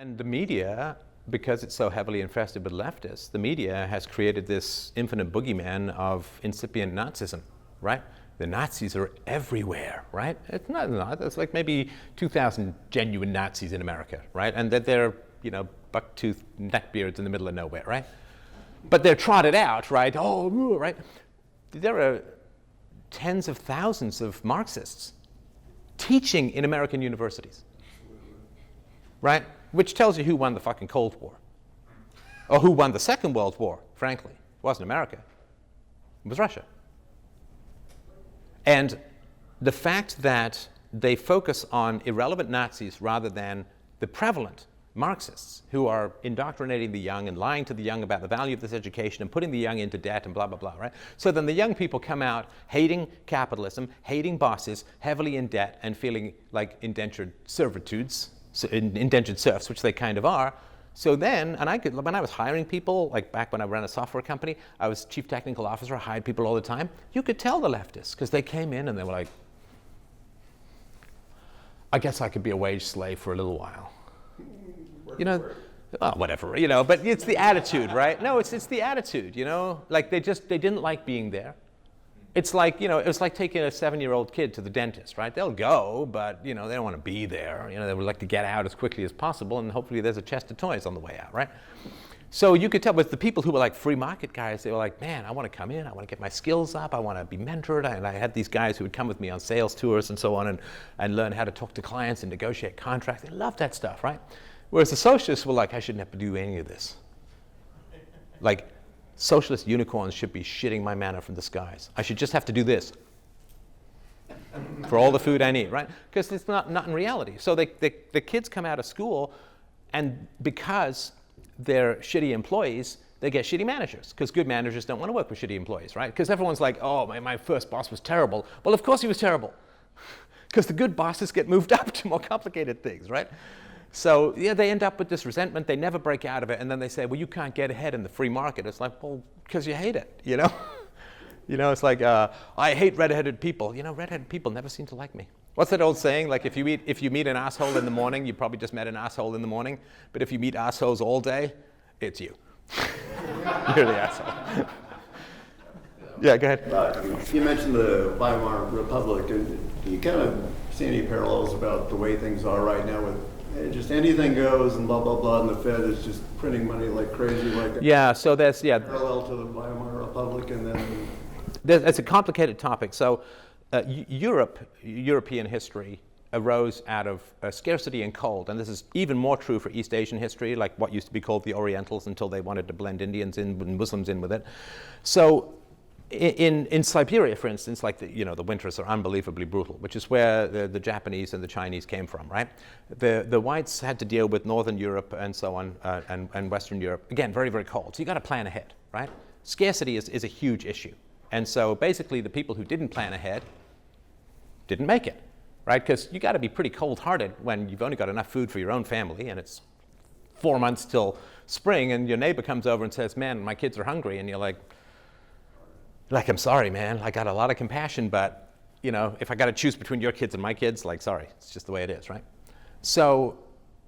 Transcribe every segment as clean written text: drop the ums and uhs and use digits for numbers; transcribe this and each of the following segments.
And the media, because it's so heavily infested with leftists, the media has created this infinite boogeyman of incipient Nazism, right? The Nazis are everywhere, right? It's not. It's like maybe 2,000 genuine Nazis in America, right? And that they're, buck-toothed neckbeards in the middle of nowhere, right? But they're trotted out, right? Oh, right? There are tens of thousands of Marxists teaching in American universities, right? Which tells you who won the fucking Cold War. Or who won the Second World War, frankly. It wasn't America. It was Russia. And the fact that they focus on irrelevant Nazis rather than the prevalent Marxists who are indoctrinating the young and lying to the young about the value of this education and putting the young into debt and blah, blah, blah, right? So then the young people come out hating capitalism, hating bosses, heavily in debt, and feeling like indentured servitudes, indentured serfs, which they kind of are. So then, and when I was hiring people, like back when I ran a software company, I was chief technical officer, I hired people all the time. You could tell the leftists, because they came in and they were like, I guess I could be a wage slave for a little while. Well, whatever, but it's the attitude, right? No, it's the attitude, like they didn't like being there. It's like, it was like taking a 7-year-old kid to the dentist, right? They'll go, but, they don't want to be there. They would like to get out as quickly as possible, and hopefully there's a chest of toys on the way out, right? So you could tell with the people who were like free market guys, they were like, man, I want to come in, I want to get my skills up, I want to be mentored. And I had these guys who would come with me on sales tours and so on and learn how to talk to clients and negotiate contracts. They loved that stuff, right? Whereas the socialists were like, I shouldn't have to do any of this. Like, socialist unicorns should be shitting my manna from the skies. I should just have to do this for all the food I need, right? Because it's not in reality. So the kids come out of school, and because they're shitty employees, they get shitty managers, because good managers don't want to work with shitty employees, right? Because everyone's like, oh, my first boss was terrible. Well, of course he was terrible, because the good bosses get moved up to more complicated things, right? So yeah, they end up with this resentment. They never break out of it, and then they say, well, you can't get ahead in the free market. It's like, well, because you hate it, It's like, I hate red-headed people. Red-headed people never seem to like me. What's that old saying? Like, if you meet an asshole in the morning, you probably just met an asshole in the morning. But if you meet assholes all day, it's you. You're the asshole. Yeah, go ahead. You mentioned the Weimar Republic. And do you kind of see any parallels about the way things are right now with just anything goes and blah, blah, blah, and the Fed is just printing money like crazy? Yeah, so there's, parallel to the Weimar Republic, and then... It's a complicated topic. So European history arose out of scarcity and cold, and this is even more true for East Asian history, like what used to be called the Orientals until they wanted to blend Indians in and Muslims in with it. So in Siberia, for instance, like the winters are unbelievably brutal, which is where the Japanese and the Chinese came from, right? The whites had to deal with Northern Europe and so on, and Western Europe. Again, very, very cold. So you got to plan ahead, right? Scarcity is a huge issue. And so basically the people who didn't plan ahead didn't make it, right? Because you got to be pretty cold-hearted when you've only got enough food for your own family, and it's 4 months till spring, and your neighbor comes over and says, man, my kids are hungry, and you're like, I'm sorry, man, I got a lot of compassion, but if I got to choose between your kids and my kids, sorry, it's just the way it is, right? So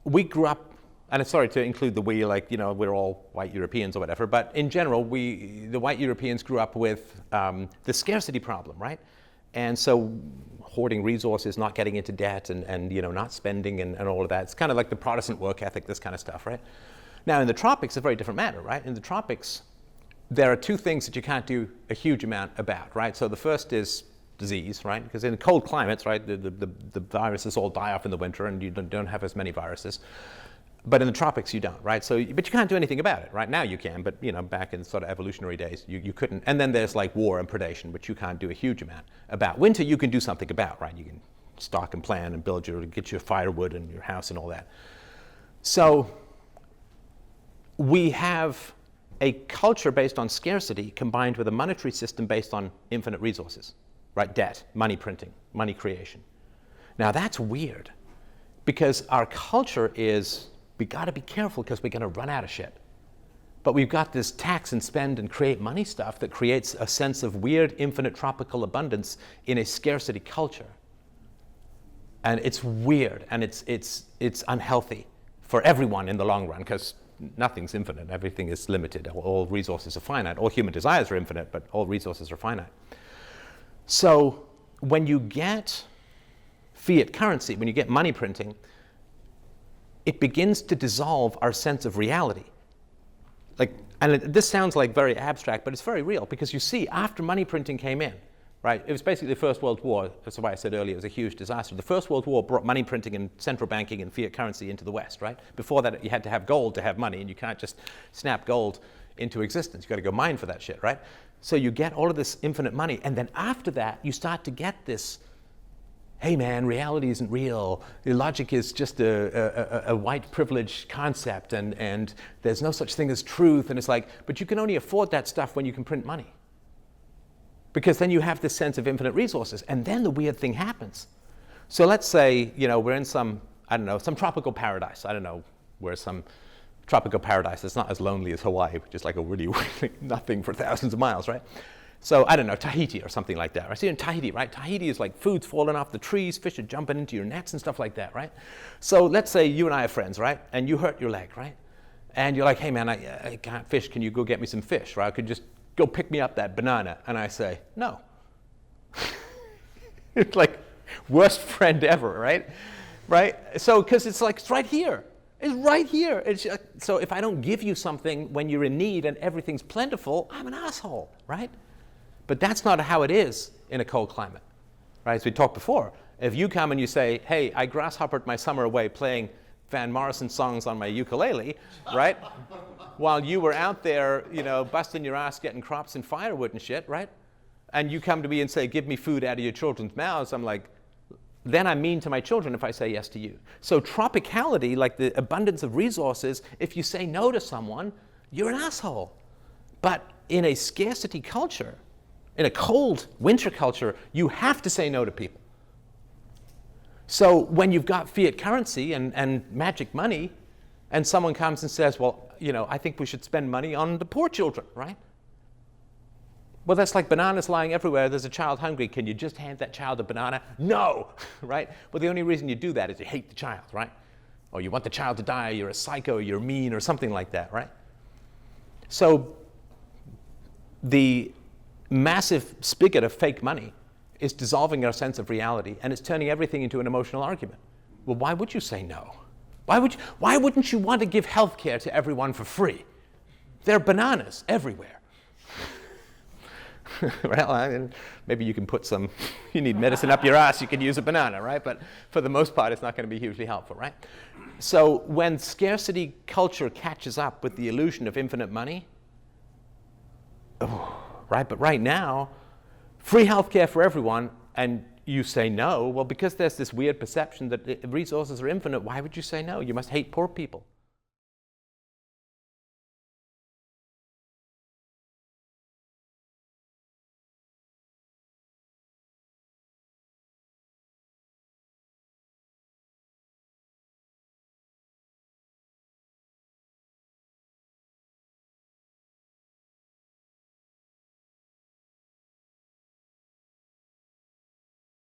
we grew up, and it's sorry to include the we, we're all white Europeans or whatever, but in general, the white Europeans grew up with the scarcity problem, right? And so hoarding resources, not getting into debt, and not spending and all of that. It's kind of like the Protestant work ethic, this kind of stuff, right? Now in the tropics, it's a very different matter, right? In the tropics, there are two things that you can't do a huge amount about, right? So the first is disease, right? Because in cold climates, right, the viruses all die off in the winter, and you don't have as many viruses. But in the tropics, you don't, right? But you can't do anything about it. Right now you can, but back in sort of evolutionary days, you couldn't. And then there's like war and predation, which you can't do a huge amount about. Winter, you can do something about, right? You can stock and plan and get your firewood and your house and all that. So we have a culture based on scarcity combined with a monetary system based on infinite resources, right? Debt, money printing, money creation. Now that's weird, because our culture is, we got to be careful because we're going to run out of shit. But we've got this tax and spend and create money stuff that creates a sense of weird infinite tropical abundance in a scarcity culture. And it's weird, and it's unhealthy for everyone in the long run, because nothing's infinite, everything is limited, all resources are finite, all human desires are infinite, but all resources are finite. So when you get fiat currency, when you get money printing, it begins to dissolve our sense of reality. And this sounds like very abstract, but it's very real, because you see, after money printing came in, right, it was basically the First World War. That's why I said earlier it was a huge disaster. The First World War brought money printing and central banking and fiat currency into the West, right? Before that, you had to have gold to have money, and you can't just snap gold into existence. You've got to go mine for that shit, right? So you get all of this infinite money, and then after that, you start to get this, hey man, reality isn't real. The logic is just a white privilege concept, and there's no such thing as truth. And it's like, but you can only afford that stuff when you can print money. Because then you have this sense of infinite resources, and then the weird thing happens. So let's say, we're in some tropical paradise. I don't know, we're some tropical paradise that's not as lonely as Hawaii, which is like a really nothing for thousands of miles, right? So I don't know, Tahiti or something like that. I see in Tahiti, right? Tahiti is like food's falling off the trees, fish are jumping into your nets and stuff like that, right? So let's say you and I are friends, right? And you hurt your leg, right? And you're like, hey man, I can't fish. Can you go get me some fish, right? I could just go pick me up that banana. And I say, no. It's like worst friend ever, right? Right? So, because it's like, it's right here. It's right here. So if I don't give you something when you're in need and everything's plentiful, I'm an asshole, right? But that's not how it is in a cold climate, right? As we talked before, if you come and you say, hey, I grasshoppered my summer away playing Van Morrison songs on my ukulele, right? While you were out there, busting your ass getting crops and firewood and shit, right? And you come to me and say, give me food out of your children's mouths, I'm like, then I'm mean to my children if I say yes to you. So tropicality, like the abundance of resources, if you say no to someone, you're an asshole. But in a scarcity culture, in a cold winter culture, you have to say no to people. So when you've got fiat currency and magic money, and someone comes and says, well, I think we should spend money on the poor children, right? Well, that's like bananas lying everywhere. There's a child hungry. Can you just hand that child a banana? No, right? Well, the only reason you do that is you hate the child, right? Or you want the child to die, you're a psycho, you're mean, or something like that, right? So the massive spigot of fake money is dissolving our sense of reality, and it's turning everything into an emotional argument. Well, why would you say no? Why wouldn't you want to give health care to everyone for free? There are bananas everywhere. Well, maybe you can put some, you need medicine up your ass, you can use a banana, right? But for the most part, it's not going to be hugely helpful, right? So when scarcity culture catches up with the illusion of infinite money, right? But right now, free healthcare for everyone, and you say no, well, because there's this weird perception that resources are infinite, why would you say no? You must hate poor people.